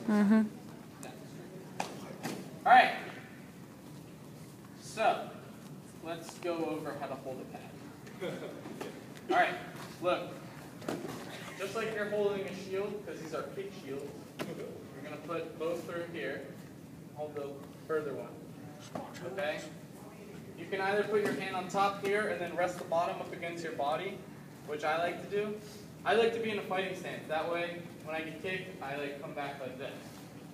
Mm-hmm. All right. So, let's go over how to hold a pad. All right, look. Just like you're holding a shield, because these are kick shields, you're going to put both through here. Hold the further one. Okay? You can either put your hand on top here and then rest the bottom up against your body, which I like to do. I like to be in a fighting stance. That way, when I get kicked, I like come back like this,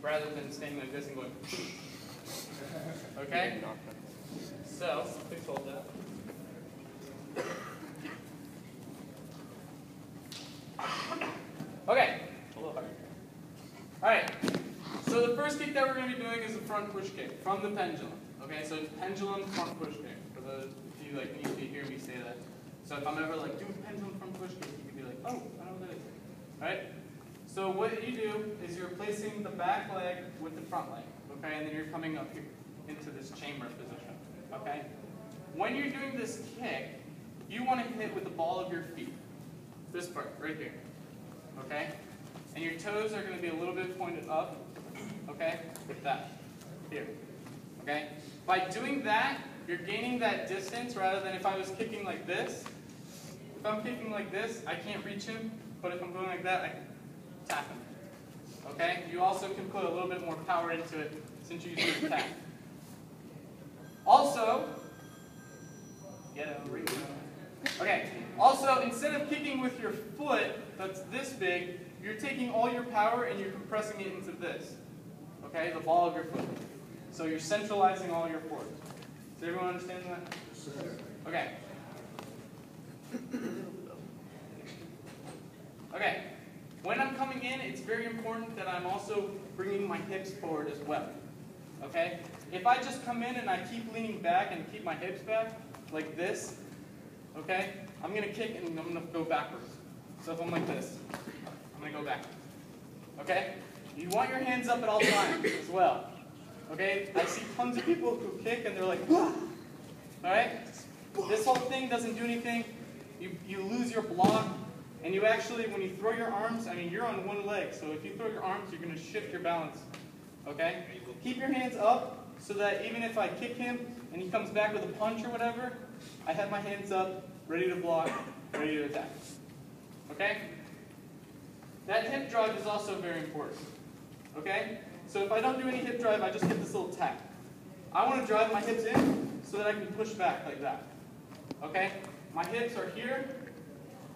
rather than standing like this and going. Okay? So, please hold that. Okay. A little harder. All right. So the first kick that we're going to be doing is a front push kick from the pendulum. Okay, so it's pendulum front push kick. For those of you like need to hear me say that. So if I'm ever like, do a pendulum front push kick, you can be like, oh, I know what that is. All right? So what you do is you're placing the back leg with the front leg. Okay, and then you're coming up here into this chamber position. Okay? When you're doing this kick, you want to hit with the ball of your feet. This part, right here. Okay? And your toes are going to be a little bit pointed up. Okay? With that. Here. Okay? By doing that, you're gaining that distance rather than if I was kicking like this. If I'm kicking like this, I can't reach him. But if I'm going like that, I can tap him. Okay? You also can put a little bit more power into it since you're using your tap. Also, okay. Also, instead of kicking with your foot that's this big, you're taking all your power and you're compressing it into this. Okay, the ball of your foot. So you're centralizing all your force. Does everyone understand that? Okay. Okay. When I'm coming in, it's very important that I'm also bringing my hips forward as well. Okay? If I just come in and I keep leaning back and keep my hips back, like this, okay, I'm going to kick and I'm going to go backwards. So if I'm like this, I'm going to go backwards. Okay? You want your hands up at all times as well. Okay? I see tons of people who kick and they're like, wah! Alright? This whole thing doesn't do anything. You lose your block. And you actually, when you throw your arms, I mean, you're on one leg. So if you throw your arms, you're going to shift your balance. Okay? Keep your hands up so that even if I kick him and he comes back with a punch or whatever, I have my hands up, ready to block, ready to attack. Okay? That hip drive is also very important. Okay? So if I don't do any hip drive, I just get this little tap. I want to drive my hips in so that I can push back like that. Okay? My hips are here.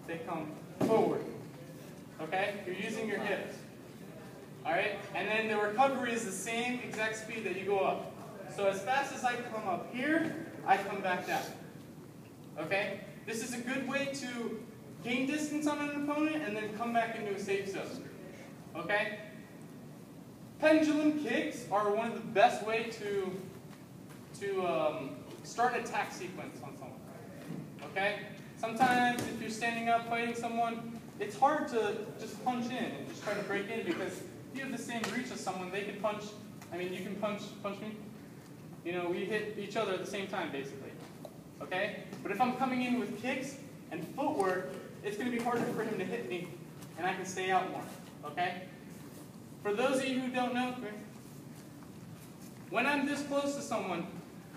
They come forward. Okay? You're using your hips. Alright? And then the recovery is the same exact speed that you go up. So as fast as I come up here, I come back down. Okay? This is a good way to gain distance on an opponent and then come back into a safe zone. Okay? Pendulum kicks are one of the best ways to start an attack sequence on someone. Okay? Sometimes if you're standing up fighting someone, it's hard to just punch in and just try to break in because if you have the same reach as someone, they can punch. I mean, you can punch me. You know, we hit each other at the same time, basically. Okay? But if I'm coming in with kicks and footwork, it's going to be harder for him to hit me, and I can stay out more. Okay? For those of you who don't know, when I'm this close to someone,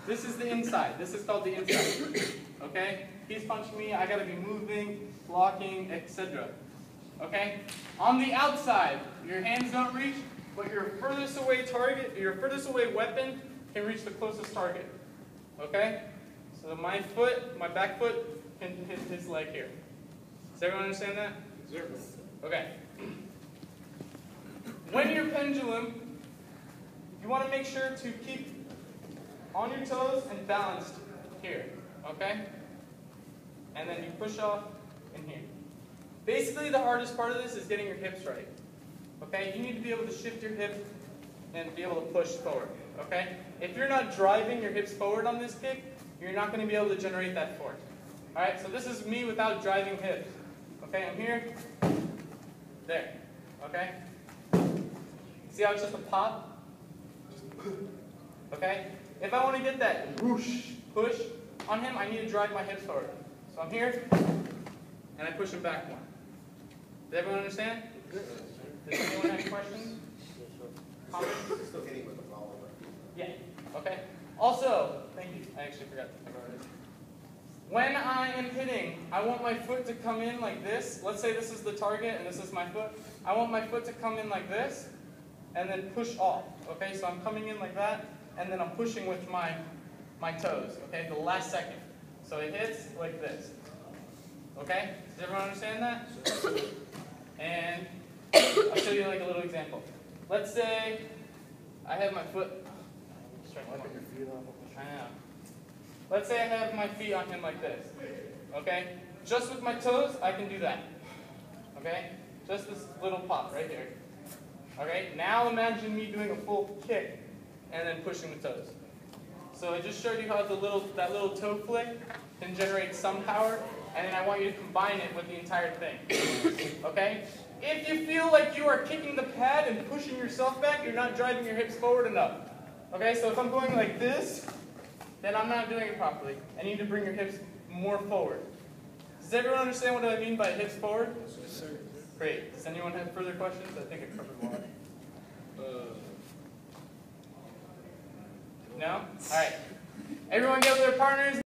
this is the inside. This is called the inside. Okay? He's punching me, I got to be moving, blocking, etc. Okay? On the outside, your hands don't reach, but your furthest away target, your furthest away weapon can reach the closest target. Okay? So my foot, my back foot can hit his leg here. Does everyone understand that? Yes, sir. Okay. When you're pendulum, you want to make sure to keep on your toes and balanced here. Okay? And then you push off in here. Basically, the hardest part of this is getting your hips right. Okay? You need to be able to shift your hips and be able to push forward. Okay? If you're not driving your hips forward on this kick, you're not going to be able to generate that force. Alright? So this is me without driving hips. Okay? I'm here. There. Okay? See how it's just a pop? Okay? If I want to get that whoosh, push on him, I need to drive my hips forward. So I'm here, and I push him back more. Does everyone understand? Does anyone have questions? comment? Still hitting with the follower. Yeah. Okay. Also, thank you. I actually forgot to cover this. When I am hitting, I want my foot to come in like this. Let's say this is the target and this is my foot. I want my foot to come in like this and then push off. Okay, so I'm coming in like that and then I'm pushing with my toes. Okay, the last second. So it hits like this. Okay, does everyone understand that? And I'll show you like a little example. Let's say I have my foot. I know. Let's say I have my feet on him like this. Okay? Just with my toes, I can do that. Okay? Just this little pop right here. Okay? Now imagine me doing a full kick and then pushing the toes. So I just showed you how that little toe flick can generate some power, and then I want you to combine it with the entire thing. Okay? If you feel like you are kicking the pad and pushing yourself back, you're not driving your hips forward enough. Okay? So if I'm going like this, then I'm not doing it properly. I need to bring your hips more forward. Does everyone understand what I mean by hips forward? Yes, sir. Great. Does anyone have further questions? I think I covered one. No? All right. Everyone get with their partners.